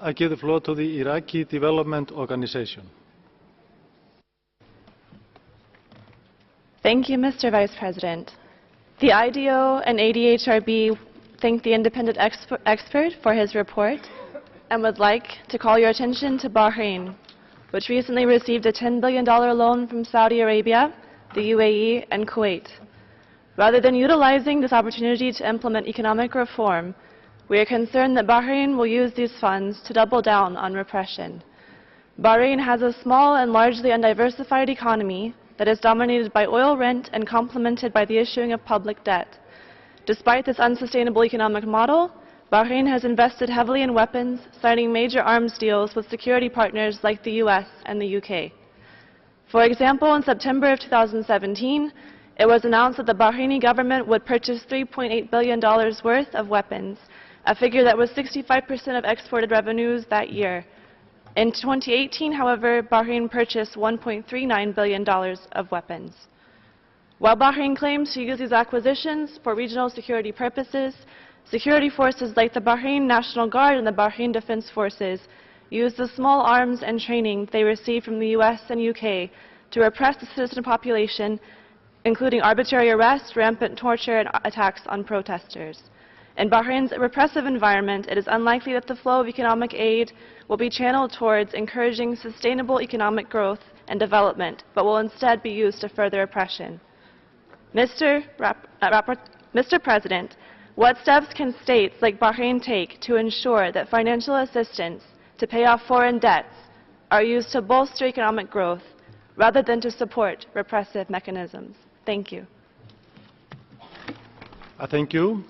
I give the floor to the Iraqi Development Organization. Thank you, Mr. Vice President. The IDO and ADHRB thank the independent expert for his report and would like to call your attention to Bahrain, which recently received a $10 billion loan from Saudi Arabia, the UAE, and Kuwait. Rather than utilizing this opportunity to implement economic reform, we are concerned that Bahrain will use these funds to double down on repression. Bahrain has a small and largely undiversified economy that is dominated by oil rent and complemented by the issuing of public debt. Despite this unsustainable economic model, Bahrain has invested heavily in weapons, signing major arms deals with security partners like the US and the UK. For example, in September of 2017, it was announced that the Bahraini government would purchase $3.8 billion worth of weapons, a figure that was 65% of exported revenues that year. In 2018, however, Bahrain purchased $1.39 billion of weapons. While Bahrain claims to use these acquisitions for regional security purposes, security forces like the Bahrain National Guard and the Bahrain Defense Forces use the small arms and training they receive from the US and UK to repress the citizen population, including arbitrary arrest, rampant torture, and attacks on protesters. In Bahrain's repressive environment, it is unlikely that the flow of economic aid will be channeled towards encouraging sustainable economic growth and development, but will instead be used to further oppression. Mr. President, what steps can states like Bahrain take to ensure that financial assistance to pay off foreign debts are used to bolster economic growth rather than to support repressive mechanisms? Thank you. Thank you.